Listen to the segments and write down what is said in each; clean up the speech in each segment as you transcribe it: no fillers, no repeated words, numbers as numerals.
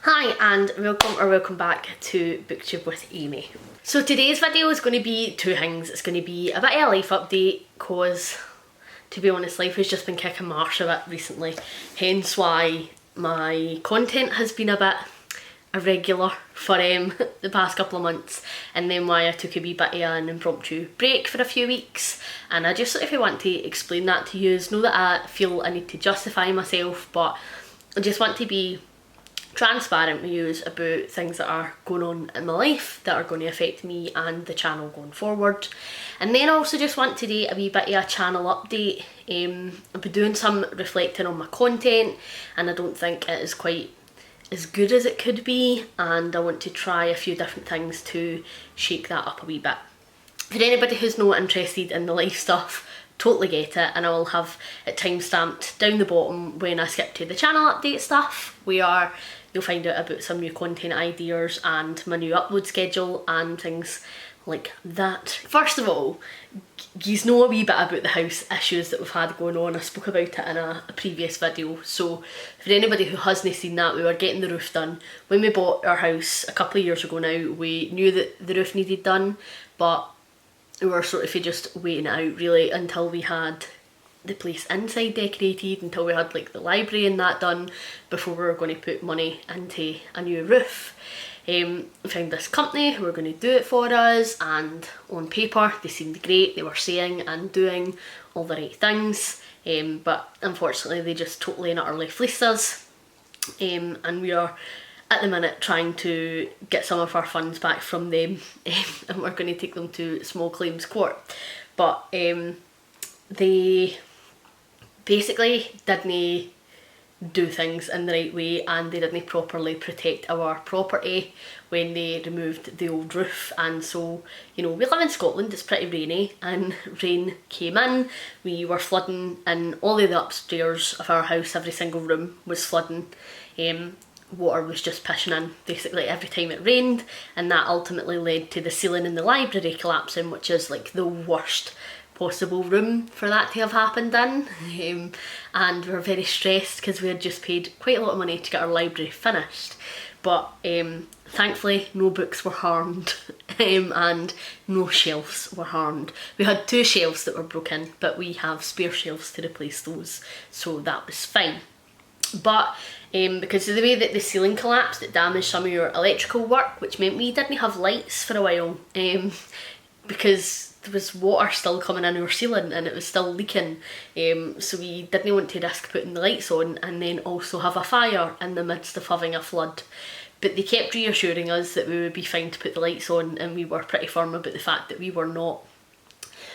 Hi and welcome back to BookTube with Amy. So today's video is going to be two things. It's going to be a bit of a life update because, to be honest, life has just been kicking marsh a bit recently, hence why my content has been a bit irregular for the past couple of months, and then why I took a wee bit of an impromptu break for a few weeks. And I just sort of want to explain that to you. Know that I feel I need to justify myself, but I just want to be transparent with you about things that are going on in my life that are going to affect me and the channel going forward. And then I also just want to do a wee bit of a channel update. I've been doing some reflecting on my content and I don't think it is quite as good as it could be, and I want to try a few different things to shake that up a wee bit. For anybody who's not interested in the life stuff, totally get it, and I will have it timestamped down the bottom when I skip to the channel update stuff, where you'll find out about some new content ideas and my new upload schedule and things like that. First of all, you know a wee bit about the house issues that we've had going on. I spoke about it in a previous video, so for anybody who hasn't seen that, we were getting the roof done. When we bought our house a couple of years ago now, we knew that the roof needed done, but we were sort of just waiting it out really until we had the place inside decorated, until we had like the library and that done before we were going to put money into a new roof. We found this company who were going to do it for us, and on paper they seemed great. They were saying and doing all the right things, but unfortunately they just totally and utterly fleeced us, and we are at the minute trying to get some of our funds back from them, and we're going to take them to small claims court. But they basically didn't do things in the right way, and they didn't properly protect our property when they removed the old roof. And so, you know, we live in Scotland, it's pretty rainy, and rain came in, we were flooding in all of the upstairs of our house. Every single room was flooding. Water was just pushing in basically every time it rained, and that ultimately led to the ceiling in the library collapsing, which is like the worst possible room for that to have happened in. And we were very stressed because we had just paid quite a lot of money to get our library finished, but thankfully no books were harmed, and no shelves were harmed. We had two shelves that were broken, but we have spare shelves to replace those, so that was fine. But because of the way that the ceiling collapsed, it damaged some of your electrical work, which meant we didn't have lights for a while, because there was water still coming in our ceiling and it was still leaking. So we didn't want to risk putting the lights on and then also have a fire in the midst of having a flood. But they kept reassuring us that we would be fine to put the lights on, and we were pretty firm about the fact that we were not.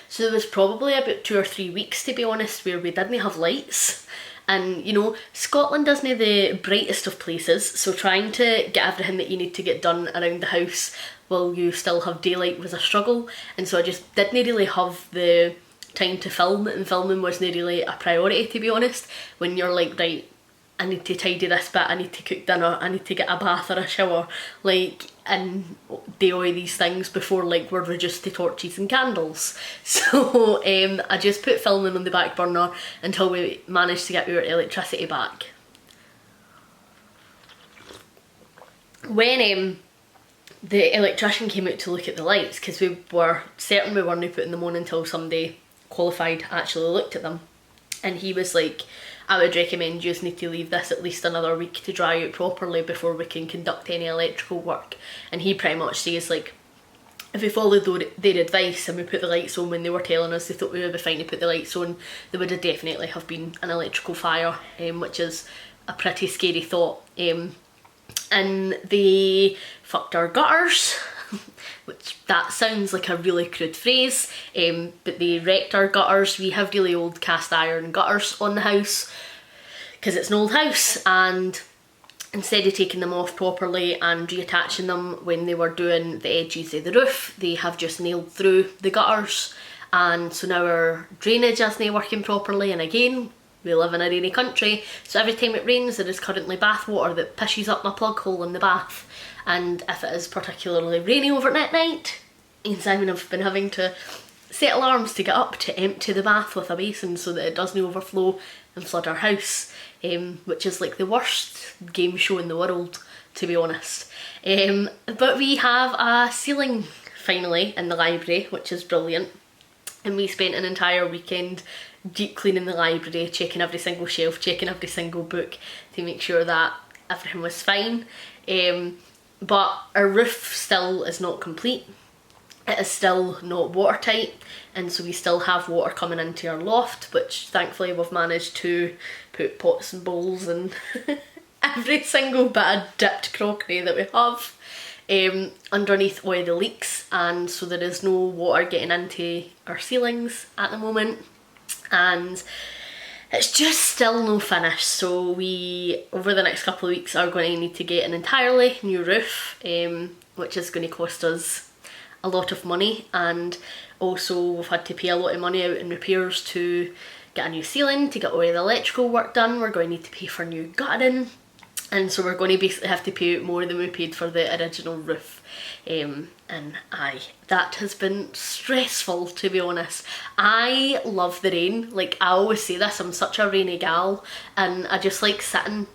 So there was probably about 2 or 3 weeks, to be honest, where we didn't have lights. And you know, Scotland isn't the brightest of places, so trying to get everything that you need to get done around the house while you still have daylight was a struggle. And so I just didn't really have the time to film, and filming wasn't really a priority, to be honest. When you're like, right, I need to tidy this bit, I need to cook dinner, I need to get a bath or a shower, like, and do all these things before like we're reduced to torches and candles. So I just put filming on the back burner until we managed to get our electricity back. When the electrician came out to look at the lights, because we were certain we weren't putting them on until somebody qualified actually looked at them, and he was like, I would recommend you just need to leave this at least another week to dry out properly before we can conduct any electrical work. And he pretty much says, like, if we followed their advice and we put the lights on when they were telling us they thought we would be fine to put the lights on, there would have definitely have been an electrical fire, which is a pretty scary thought. And they fucked our gutters, which that sounds like a really crude phrase, but they wrecked our gutters. We have really old cast iron gutters on the house because it's an old house, and instead of taking them off properly and reattaching them when they were doing the edges of the roof, they have just nailed through the gutters, and so now our drainage isn't working properly. And again, we live in a rainy country, so every time it rains there is currently bath water that pishes up my plug hole in the bath, and if it is particularly rainy overnight night, Simon have been having to set alarms to get up to empty the bath with a basin so that it doesn't overflow and flood our house, which is like the worst game show in the world, to be honest. But we have a ceiling finally in the library, which is brilliant, and we spent an entire weekend deep cleaning the library, checking every single shelf, checking every single book to make sure that everything was fine. But our roof still is not complete. It is still not watertight, and so we still have water coming into our loft, which thankfully we've managed to put pots and bowls and every single bit of dipped crockery that we have underneath all the leaks, and so there is no water getting into our ceilings at the moment. And it's just still no finish, so we, over the next couple of weeks, are going to need to get an entirely new roof, which is going to cost us a lot of money, and also we've had to pay a lot of money out in repairs to get a new ceiling, to get all the electrical work done. We're going to need to pay for new guttering, and so we're going to basically have to pay out more than we paid for the original roof. And that has been stressful, to be honest. I love the rain. Like, I always say this, I'm such a rainy gal, and I just like sitting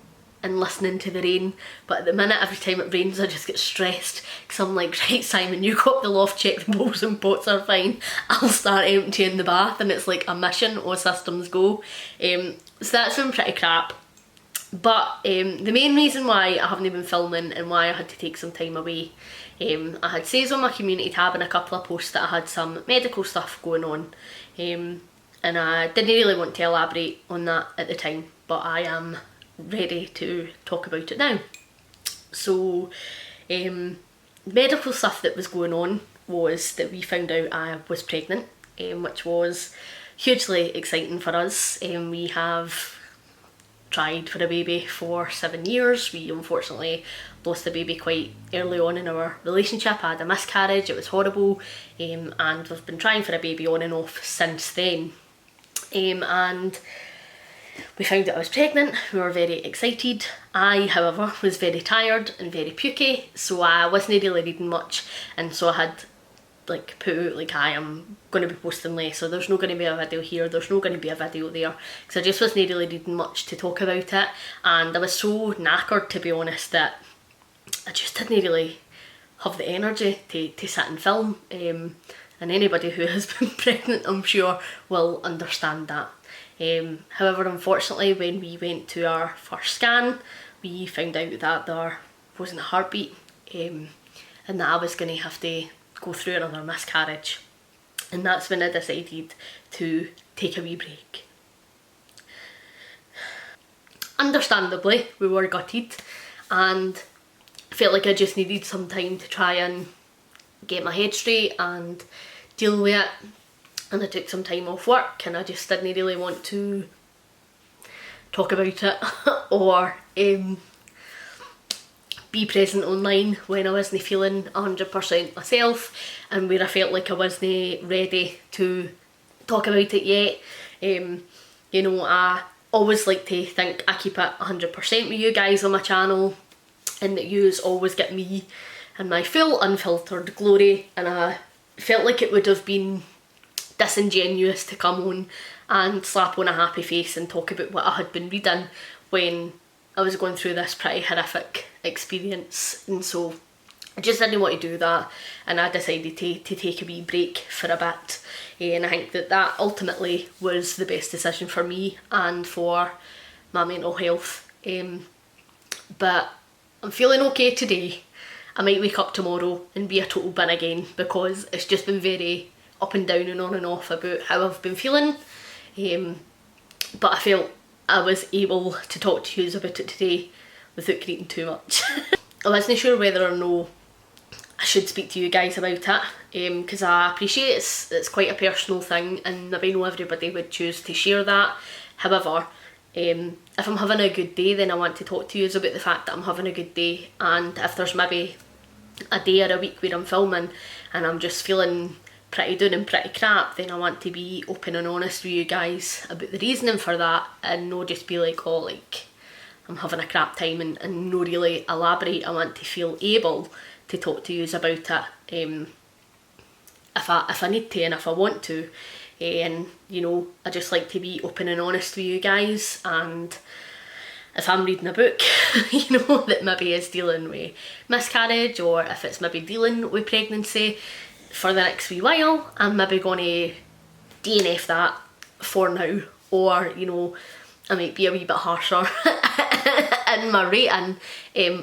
and listening to the rain, but at the minute, every time it rains, I just get stressed, because I'm like, right, Simon, you go up the loft, check the bowls and pots are fine, I'll start emptying the bath, and it's like a mission, all systems go. So that's been pretty crap. But the main reason why I haven't been filming and why I had to take some time away, I had says on my community tab and a couple of posts that I had some medical stuff going on, and I didn't really want to elaborate on that at the time, but I am ready to talk about it now. So medical stuff that was going on was that we found out I was pregnant, which was hugely exciting for us. We have tried for a baby for 7 years. We unfortunately lost the baby quite early on in our relationship. I had a miscarriage, it was horrible, and we've been trying for a baby on and off since then. And we found out I was pregnant. We were very excited. I, however, was very tired and very pukey, so I wasn't really reading much, and so I had like put out like, hi, I'm going to be posting less, so there's not going to be a video here, there's not going to be a video there, because I just wasn't really reading much to talk about it, and I was so knackered, to be honest, that I just didn't really have the energy to sit and film, and anybody who has been pregnant, I'm sure, will understand that. However, unfortunately, when we went to our first scan, we found out that there wasn't a heartbeat, and that I was going to have to go through another miscarriage, and that's when I decided to take a wee break. Understandably, we were gutted, and felt like I just needed some time to try and get my head straight and deal with it, and I took some time off work, and I just didn't really want to talk about it or be present online when I wasn't feeling 100% myself, and where I felt like I wasn't ready to talk about it yet. You know, I always like to think I keep it 100% with you guys on my channel, and that yous always get me and my full unfiltered glory, and I felt like it would have been disingenuous to come on and slap on a happy face and talk about what I had been reading when I was going through this pretty horrific experience, and so I just didn't want to do that, and I decided to take a wee break for a bit, and I think that ultimately was the best decision for me and for my mental health. But I'm feeling okay today. I might wake up tomorrow and be a total bin again, because it's just been very up and down and on and off about how I've been feeling, but I felt I was able to talk to you about it today without creating too much. I wasn't sure whether or no I should speak to you guys about it, because I appreciate it's quite a personal thing, and maybe not everybody would choose to share that. However, if I'm having a good day, then I want to talk to you about the fact that I'm having a good day, and if there's maybe a day or a week where I'm filming and I'm just feeling pretty down and pretty crap, then I want to be open and honest with you guys about the reasoning for that, and not just be like, oh, like, I'm having a crap time, and not really elaborate. I want to feel able to talk to you about it, if I need to and if I want to. And you know, I just like to be open and honest with you guys, and if I'm reading a book, you know, that maybe is dealing with miscarriage, or if it's maybe dealing with pregnancy for the next wee while, I'm maybe going to DNF that for now, or you know, I might be a wee bit harsher in my rating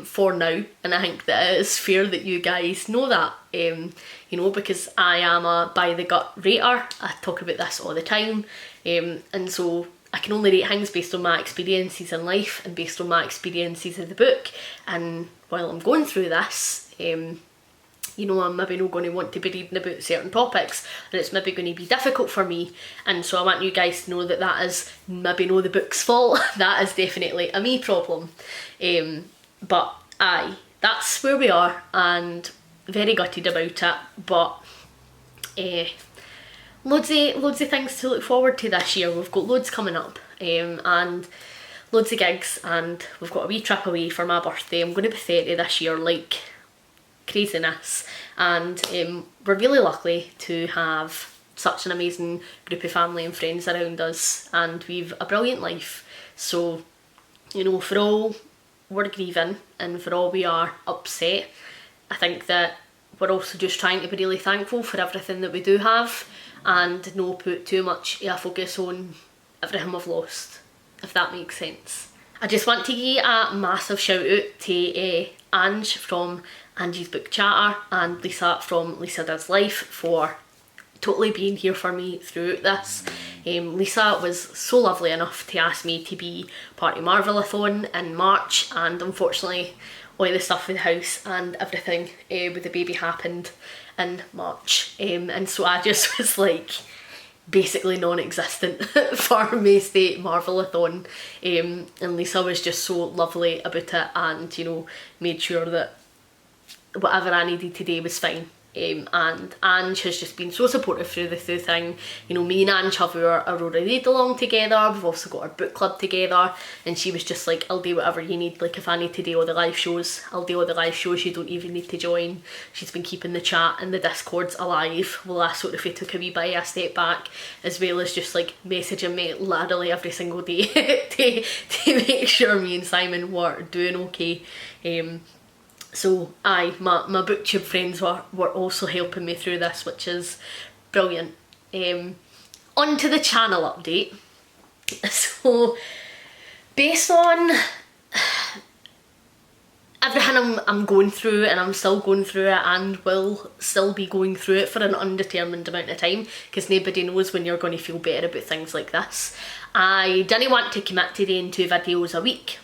for now, and I think that it is fair that you guys know that, you know, because I am a by the gut rater. I talk about this all the time, and so I can only rate things based on my experiences in life and based on my experiences in the book. And while I'm going through this, you know, I'm maybe not going to want to be reading about certain topics, and it's maybe going to be difficult for me, and so I want you guys to know that that is maybe not the book's fault. That is definitely a me problem. But aye, that's where we are, and very gutted about it, but loads of things to look forward to this year. We've got loads coming up, and loads of gigs, and we've got a wee trip away for my birthday. I'm going to be 30 this year, like craziness, and we're really lucky to have such an amazing group of family and friends around us, and we've a brilliant life. So, you know, for all we're grieving and for all we are upset, I think that we're also just trying to be really thankful for everything that we do have, and not put too much of a focus on everything we've lost, if that makes sense. I just want to give a massive shout out to Ange from Angie's Book Chatter and Lisa from Lisa Does Life for totally being here for me throughout this. Lisa was so lovely enough to ask me to be part of Marvelathon in March, and unfortunately all the stuff with the house and everything with the baby happened in March, and so I just was like basically non-existent for most of the Marvelathon, and Lisa was just so lovely about it, and you know, made sure that whatever I needed today was fine. And Ange has just been so supportive through the thing. You know, me and Ange have our Aurora read along together. We've also got our book club together, and she was just like, I'll do whatever you need. Like if I need to do all the live shows, I'll do all the live shows. You don't even need to join. She's been keeping the chat and the Discords alive while I sort of took a wee bit of a step back, as well as just like messaging me literally every single day to make sure me and Simon were doing okay. So aye, my BookTube friends were also helping me through this, which is brilliant. On to the channel update. So based on everything I'm going through, and I'm still going through it and will still be going through it for an undetermined amount of time, because nobody knows when you're going to feel better about things like this, I didn't want to commit to doing 2 videos a week,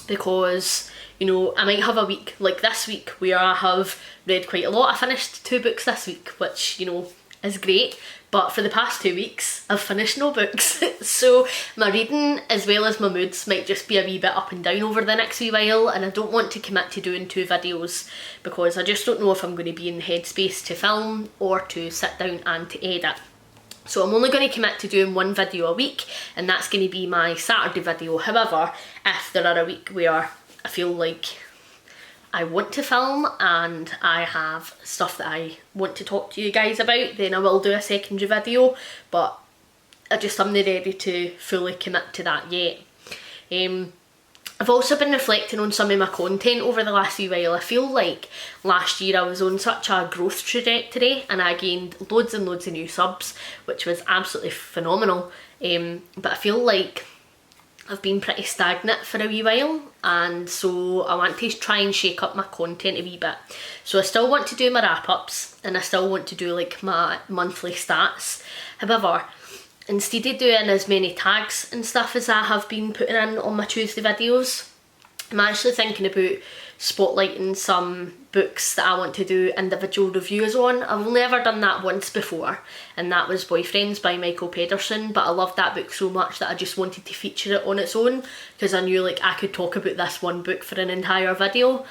because you know, I might have a week like this week where I have read quite a lot. I finished 2 books this week, which, you know, is great. But for the past 2 weeks, I've finished no books. So my reading as well as my moods might just be a wee bit up and down over the next wee while, and I don't want to commit to doing 2 videos because I just don't know if I'm going to be in the headspace to film or to sit down and to edit. So I'm only going to commit to doing 1 video a week, and that's going to be my Saturday video. However, if there are a week where I feel like I want to film and I have stuff that I want to talk to you guys about, then I will do a secondary video, but I just am not ready to fully commit to that yet. I've also been reflecting on some of my content over the last wee while. I feel like last year I was on such a growth trajectory and I gained loads and loads of new subs, which was absolutely phenomenal, but I feel like I've been pretty stagnant for a wee while, and so I want to try and shake up my content a wee bit. So I still want to do my wrap-ups and I still want to do like my monthly stats. However, instead of doing as many tags and stuff as I have been putting in on my Tuesday videos, I'm actually thinking about spotlighting some books that I want to do individual reviews on. I've only ever done that once before, and that was Boyfriends by Michael Pedersen, but I loved that book so much that I just wanted to feature it on its own, because I knew like I could talk about this one book for an entire video.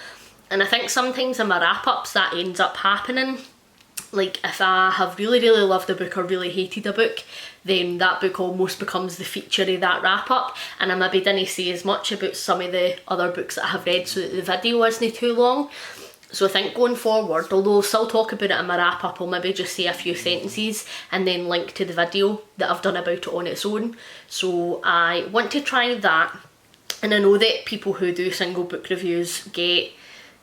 And I think sometimes in my wrap-ups that ends up happening. Like if I have really loved a book or really hated a book, then that book almost becomes the feature of that wrap up, and I maybe didn't say as much about some of the other books that I have read so that the video isn't too long. So I think going forward, although I'll still talk about it in my wrap up, I'll maybe just say a few sentences and then link to the video that I've done about it on its own. So I want to try that, and I know that people who do single book reviews get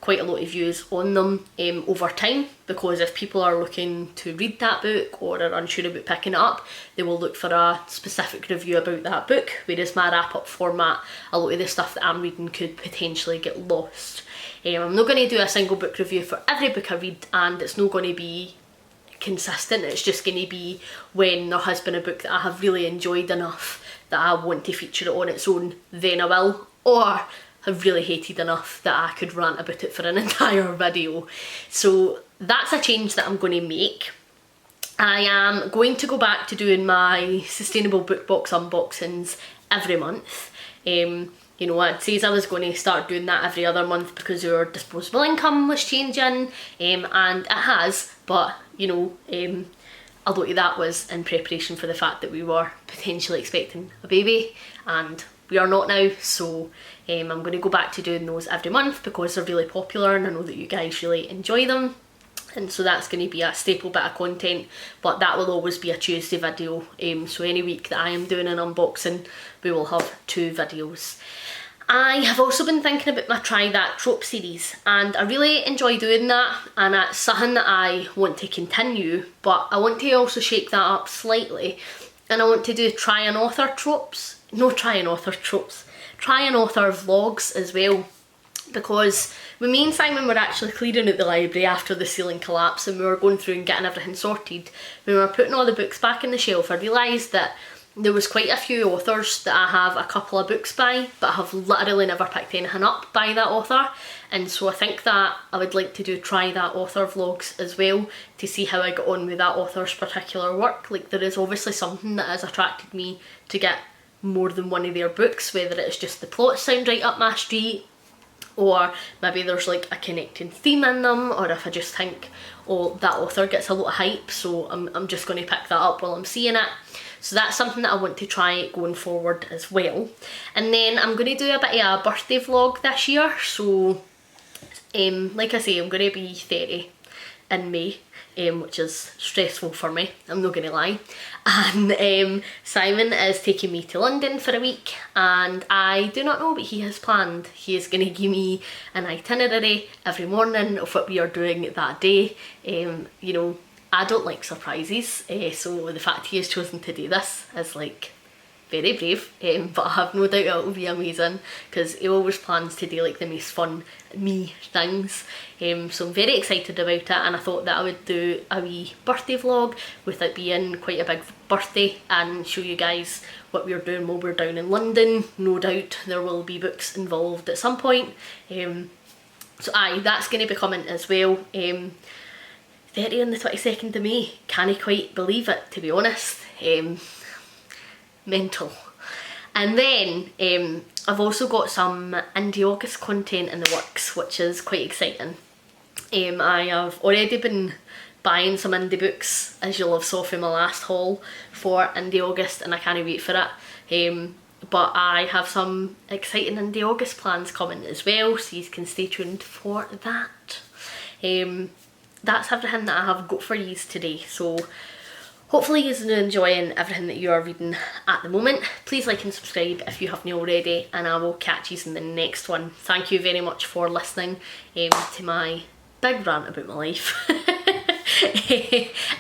quite a lot of views on them over time, because if people are looking to read that book or are unsure about picking it up, they will look for a specific review about that book, whereas my wrap up format, a lot of the stuff that I'm reading could potentially get lost. I'm not going to do a single book review for every book I read, and it's not going to be consistent. It's just going to be when there has been a book that I have really enjoyed enough that I want to feature it on its own, then I will, or have really hated enough that I could rant about it for an entire video. So that's a change that I'm going to make. I am going to go back to doing my sustainable book box unboxings every month. You know, I'd say I was going to start doing that every other month because our disposable income was changing, and it has, but you know, a lot of that was in preparation for the fact that we were potentially expecting a baby, and we are not now. So I'm going to go back to doing those every month because they're really popular and I know that you guys really enjoy them. And so that's going to be a staple bit of content, but that will always be a Tuesday video. So any week that I am doing an unboxing, we will have 2 videos. I have also been thinking about my Try That Trope series, and I really enjoy doing that, and that's something that I want to continue, but I want to also shake that up slightly, and I want to do try an author tropes. No, try an author tropes. Try an author vlogs as well, because when me and Simon were actually clearing out the library after the ceiling collapse and we were going through and getting everything sorted, when we were putting all the books back in the shelf, I realised that there was quite a few authors that I have a couple of books by, but I have literally never picked anything up by that author, and so I think that I would like to do Try That Author vlogs as well to see how I got on with that author's particular work. Like, there is obviously something that has attracted me to get more than one of their books, whether it's just the plots sound right up my street, or maybe there's like a connecting theme in them, or if I just think, oh, that author gets a lot of hype, so I'm just going to pick that up while I'm seeing it. So that's something that I want to try going forward as well. And then I'm going to do a bit of a birthday vlog this year. So like I say, I'm going to be 30 in May, which is stressful for me, I'm not going to lie. And Simon is taking me to London for a week, and I do not know what he has planned. He is going to give me an itinerary every morning of what we are doing that day. You know, I don't like surprises, so the fact he has chosen to do this is like very brave, but I have no doubt it will be amazing because he always plans to do like the most fun me things. So I'm very excited about it, and I thought that I would do a wee birthday vlog with it being quite a big birthday and show you guys what we're doing while we're down in London. No doubt there will be books involved at some point. So aye, that's going to be coming as well. 30 on the 22nd of May, can't quite believe it, to be honest. Mental. And then I've also got some indie August content in the works, which is quite exciting. I have already been buying some indie books, as you'll have saw from my last haul, for indie August, and I can't wait for it. But I have some exciting indie August plans coming as well, so you can stay tuned for that. That's everything that I have got for you today, so hopefully you're enjoying everything that you are reading at the moment. Please like and subscribe if you haven't already, and I will catch you in the next one. Thank you very much for listening to my big rant about my life.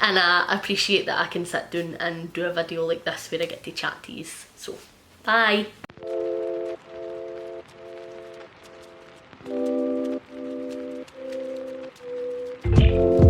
And I appreciate that I can sit down and do a video like this where I get to chat to you. So, bye! Okay.